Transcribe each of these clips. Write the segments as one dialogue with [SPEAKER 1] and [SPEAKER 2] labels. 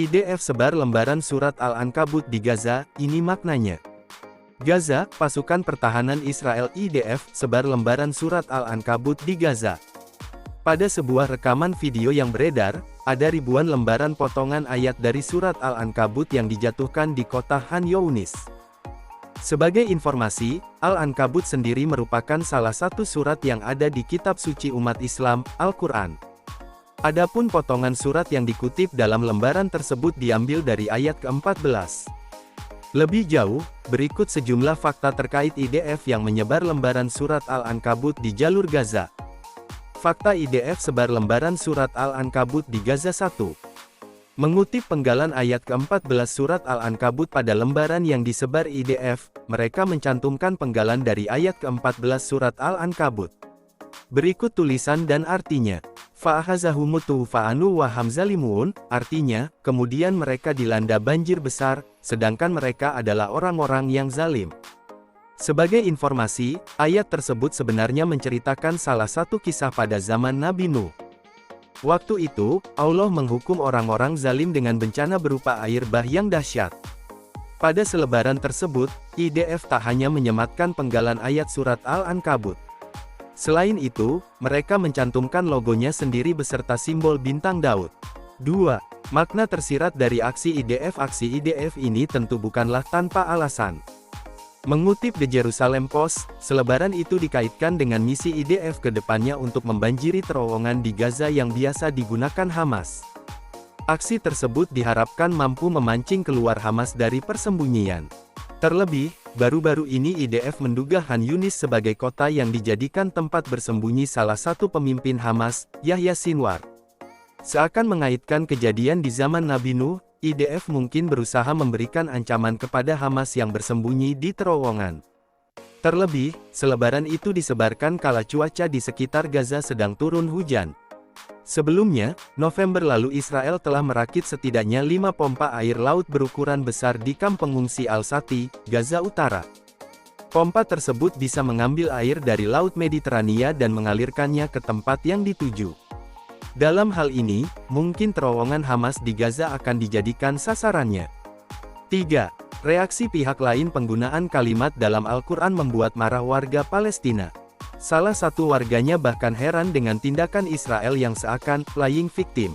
[SPEAKER 1] IDF sebar lembaran surat Al-Ankabut di Gaza, ini maknanya. Gaza, pasukan pertahanan Israel IDF sebar lembaran surat Al-Ankabut di Gaza. Pada sebuah rekaman video yang beredar, ada ribuan lembaran potongan ayat dari surat Al-Ankabut yang dijatuhkan di kota Khan Younis. Sebagai informasi, Al-Ankabut sendiri merupakan salah satu surat yang ada di kitab suci umat Islam, Al-Quran. Adapun potongan surat yang dikutip dalam lembaran tersebut diambil dari ayat ke-14. Lebih jauh, berikut sejumlah fakta terkait IDF yang menyebar lembaran surat Al-Ankabut di jalur Gaza. Fakta IDF sebar lembaran surat Al-Ankabut di Gaza 1. Mengutip penggalan ayat ke-14 surat Al-Ankabut pada lembaran yang disebar IDF, mereka mencantumkan penggalan dari ayat ke-14 surat Al-Ankabut. Berikut tulisan dan artinya. Fa'ahazahumut tufa'anu wa hamzalimun, artinya, kemudian mereka dilanda banjir besar, sedangkan mereka adalah orang-orang yang zalim. Sebagai informasi, ayat tersebut sebenarnya menceritakan salah satu kisah pada zaman Nabi Nuh. Waktu itu, Allah menghukum orang-orang zalim dengan bencana berupa air bah yang dahsyat. Pada selebaran tersebut, IDF tak hanya menyematkan penggalan ayat surat Al-Ankabut. Selain itu, mereka mencantumkan logonya sendiri beserta simbol bintang Daud. 2. Makna tersirat dari aksi IDF ini tentu bukanlah tanpa alasan. Mengutip The Jerusalem Post, selebaran itu dikaitkan dengan misi IDF ke depannya untuk membanjiri terowongan di Gaza yang biasa digunakan Hamas. Aksi tersebut diharapkan mampu memancing keluar Hamas dari persembunyian. Terlebih, baru-baru ini IDF menduga Khan Younis sebagai kota yang dijadikan tempat bersembunyi salah satu pemimpin Hamas, Yahya Sinwar. Seakan mengaitkan kejadian di zaman Nabi Nuh, IDF mungkin berusaha memberikan ancaman kepada Hamas yang bersembunyi di terowongan. Terlebih, selebaran itu disebarkan kala cuaca di sekitar Gaza sedang turun hujan. Sebelumnya, November lalu Israel telah merakit setidaknya 5 pompa air laut berukuran besar di kamp pengungsi Al-Sati, Gaza Utara. Pompa tersebut bisa mengambil air dari Laut Mediterania dan mengalirkannya ke tempat yang dituju. Dalam hal ini, mungkin terowongan Hamas di Gaza akan dijadikan sasarannya. 3. Reaksi pihak lain. Penggunaan kalimat dalam Al-Quran membuat marah warga Palestina. Salah satu warganya bahkan heran dengan tindakan Israel yang seakan playing victim.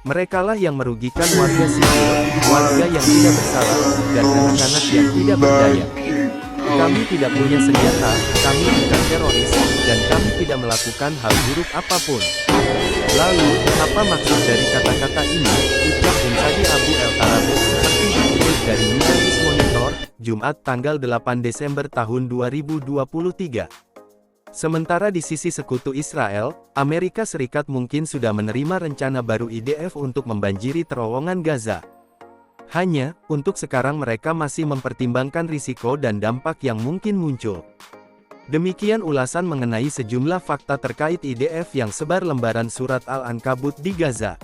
[SPEAKER 1] Merekalah yang merugikan warga sipil, warga yang tidak bersalah, dan anak-anak yang tidak berdaya. Kami tidak punya senjata, kami bukan teroris, dan kami tidak melakukan hal buruk apapun. Lalu, apa maksud dari kata-kata ini? Ucap Sadi Abu El-Tarabus seperti dikutip dari Middle East Monitor, Jumat tanggal 8 Desember tahun 2023. Sementara di sisi sekutu Israel, Amerika Serikat mungkin sudah menerima rencana baru IDF untuk membanjiri terowongan Gaza. Hanya, untuk sekarang mereka masih mempertimbangkan risiko dan dampak yang mungkin muncul. Demikian ulasan mengenai sejumlah fakta terkait IDF yang sebar lembaran surat Al-Ankabut di Gaza.